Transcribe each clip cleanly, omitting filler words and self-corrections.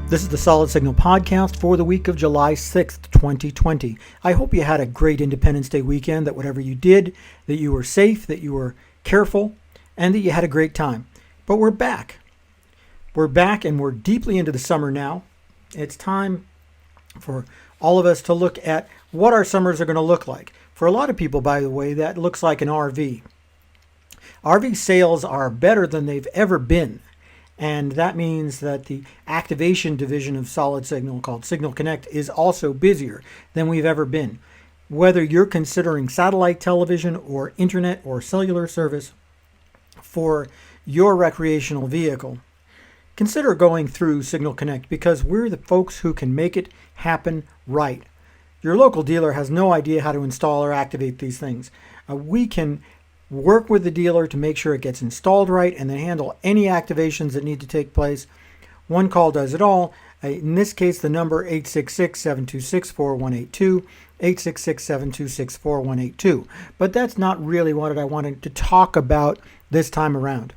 This is the Solid Signal podcast for the week of July 6th, 2020. I hope you had a great Independence Day weekend, that whatever you did, that you were safe, that you were careful, and that you had a great time. But we're back. We're back and we're deeply into the summer now. It's time for all of us to look at what our summers are going to look like. For a lot of people, by the way, that looks like an RV. RV sales are better than they've ever been. And that means that the activation division of Solid Signal, called Signal Connect, is also busier than we've ever been. Whether you're considering satellite television or internet or cellular service for your recreational vehicle, consider going through Signal Connect, because we're the folks who can make it happen right. Your local dealer has no idea how to install or activate these things. We can work with the dealer to make sure it gets installed right and then handle any activations that need to take place. One call does it all. In this case, the number 866-726-4182, 866-726-4182. But that's not really what I wanted to talk about this time around.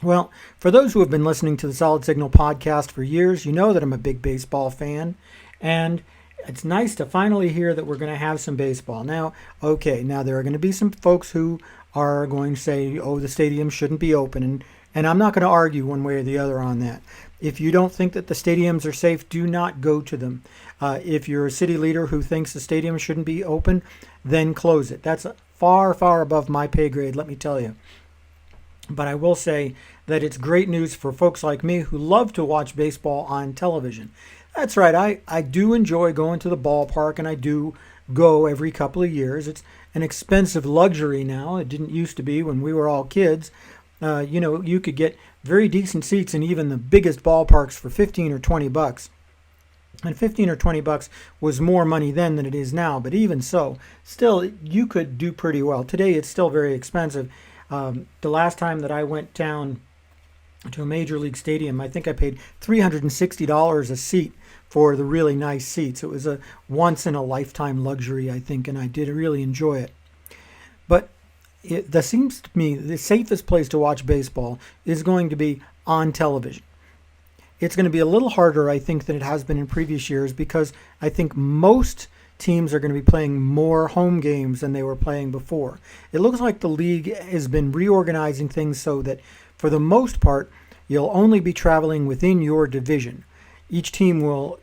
Well, for those who have been listening to the Solid Signal podcast for years, you know that I'm a big baseball fan, and it's nice to finally hear that we're going to have some baseball. Now there are going to be some folks who are going to say, oh, the stadium shouldn't be open. And I'm not going to argue one way or the other on that. If you don't think that the stadiums are safe, do not go to them. If you're a city leader who thinks the stadium shouldn't be open, then close it. That's far, far above my pay grade, let me tell you. But I will say that it's great news for folks like me who love to watch baseball on television. That's right. I do enjoy going to the ballpark, and I do go every couple of years. It's an expensive luxury now. It didn't used to be when we were all kids. You could get very decent seats in even the biggest ballparks for $15 or $20. And $15 or $20 was more money then than it is now. But even so, still, you could do pretty well. Today, it's still very expensive. The last time that I went down to a major league stadium, I think I paid $360 a seat for the really nice seats. It was a once-in-a-lifetime luxury, I think, and I did really enjoy it. But that seems to me the safest place to watch baseball is going to be on television. It's going to be a little harder, I think, than it has been in previous years, because I think most teams are going to be playing more home games than they were playing before. It looks like the league has been reorganizing things so that, for the most part, you'll only be traveling within your division. Each team will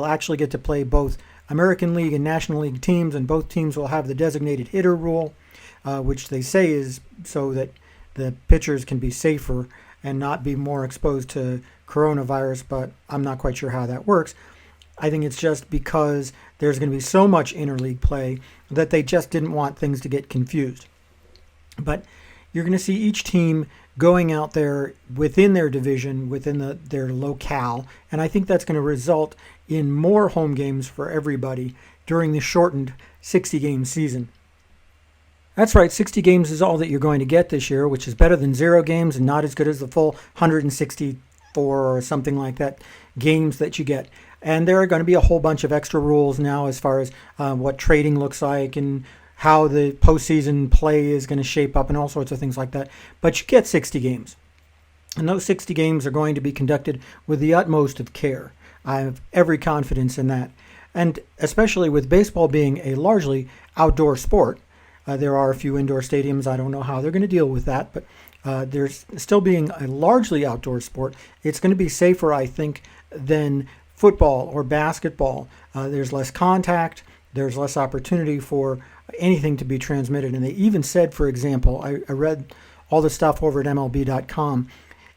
actually get to play both American League and National League teams, and both teams will have the designated hitter rule, which they say is so that the pitchers can be safer and not be more exposed to coronavirus, but I'm not quite sure how that works. I think it's just because there's going to be so much interleague play that they just didn't want things to get confused. But you're going to see each team going out there within their division, within their locale, and I think that's going to result in more home games for everybody during the shortened 60-game season. That's right, 60 games is all that you're going to get this year, which is better than 0 games and not as good as the full 164 or something like that games that you get. And there are going to be a whole bunch of extra rules now as far as what trading looks like and how the postseason play is going to shape up and all sorts of things like that. But you get 60 games. And those 60 games are going to be conducted with the utmost of care. I have every confidence in that. And especially with baseball being a largely outdoor sport, there are a few indoor stadiums. I don't know how they're going to deal with that, but there's still being a largely outdoor sport. It's going to be safer, I think, than football or basketball. There's less contact. There's less opportunity for anything to be transmitted. And they even said, for example, I read all the stuff over at MLB.com.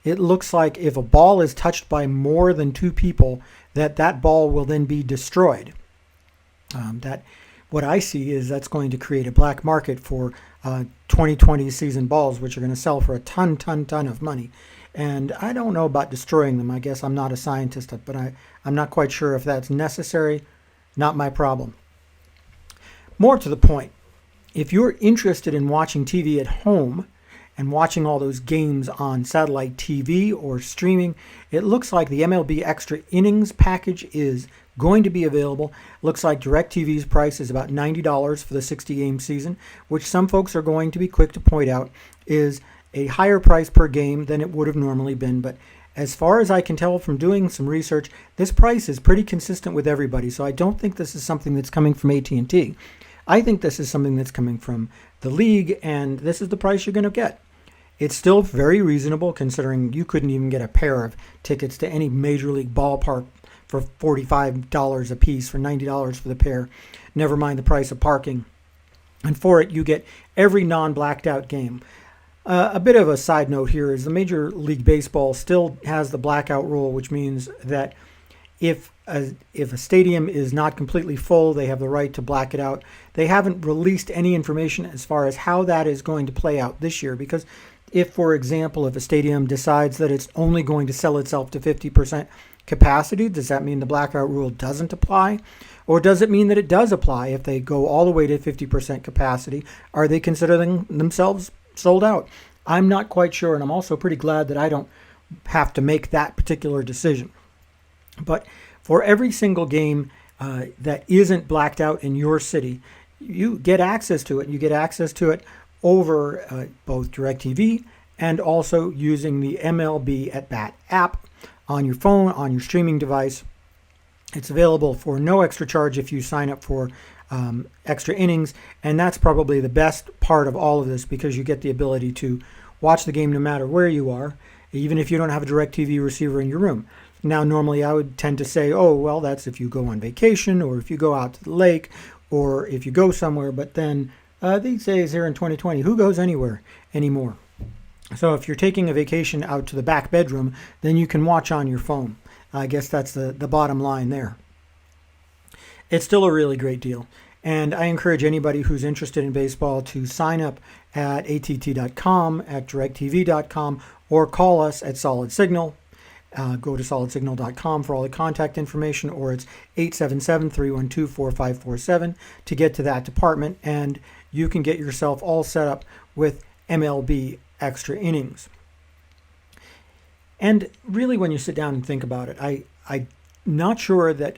It looks like if a ball is touched by more than 2 people, that ball will then be destroyed. What I see is that's going to create a black market for 2020 season balls, which are going to sell for a ton of money. And I don't know about destroying them. I guess I'm not a scientist, but I'm not quite sure if that's necessary. Not my problem. More to the point, if you're interested in watching TV at home and watching all those games on satellite TV or streaming, it looks like the MLB Extra Innings package is going to be available. Looks like DirecTV's price is about $90 for the 60-game season, which some folks are going to be quick to point out is a higher price per game than it would have normally been. But as far as I can tell from doing some research, this price is pretty consistent with everybody. So I don't think this is something that's coming from AT&T. I think this is something that's coming from the league, and this is the price you're going to get. It's still very reasonable considering you couldn't even get a pair of tickets to any major league ballpark for $45 a piece, for $90 for the pair, never mind the price of parking. And for it, you get every non-blacked out game. A bit of a side note here is the Major League Baseball still has the blackout rule, which means that if a stadium is not completely full, they have the right to black it out. They haven't released any information as far as how that is going to play out this year, because if, for example, if a stadium decides that it's only going to sell itself to 50% capacity, does that mean the blackout rule doesn't apply? Or does it mean that it does apply if they go all the way to 50% capacity? Are they considering themselves sold out? I'm not quite sure, and I'm also pretty glad that I don't have to make that particular decision. But for every single game that isn't blacked out in your city, you get access to it. You get access to it over both DirecTV and also using the MLB At Bat app on your phone, on your streaming device. It's available for no extra charge if you sign up for extra innings, and that's probably the best part of all of this, because you get the ability to watch the game no matter where you are, even if you don't have a DirecTV receiver in your room. Now, normally I would tend to say, oh, well, that's if you go on vacation or if you go out to the lake or if you go somewhere, but then these days here in 2020, who goes anywhere anymore? So if you're taking a vacation out to the back bedroom, then you can watch on your phone. I guess that's the bottom line there. It's still a really great deal. And I encourage anybody who's interested in baseball to sign up at att.com, at directv.com, or call us at Solid Signal. Go to solidsignal.com for all the contact information, or it's 877-312-4547 to get to that department, and you can get yourself all set up with MLB Extra Innings. And really, when you sit down and think about it, I'm not sure that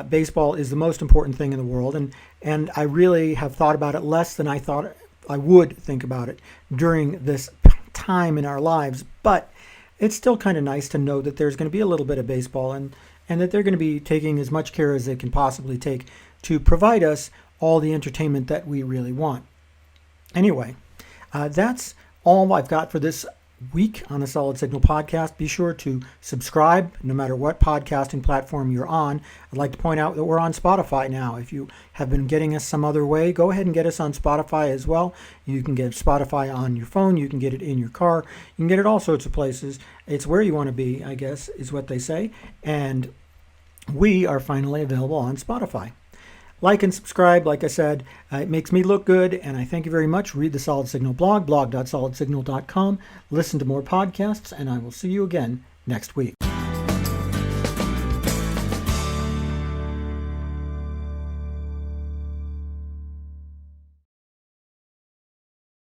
baseball is the most important thing in the world, and I really have thought about it less than I thought I would think about it during this time in our lives, but it's still kind of nice to know that there's going to be a little bit of baseball, and that they're going to be taking as much care as they can possibly take to provide us all the entertainment that we really want. Anyway, that's all I've got for this week on the Solid Signal podcast. Be sure to subscribe no matter what podcasting platform you're on. I'd like to point out that we're on Spotify now. If you have been getting us some other way, go ahead and get us on Spotify as well. You can get Spotify on your phone. You can get it in your car. You can get it all sorts of places. It's where you want to be, I guess, is what they say. And we are finally available on Spotify. Like and subscribe, like I said. It makes me look good, and I thank you very much. Read the Solid Signal blog, blog.solidsignal.com. Listen to more podcasts, and I will see you again next week.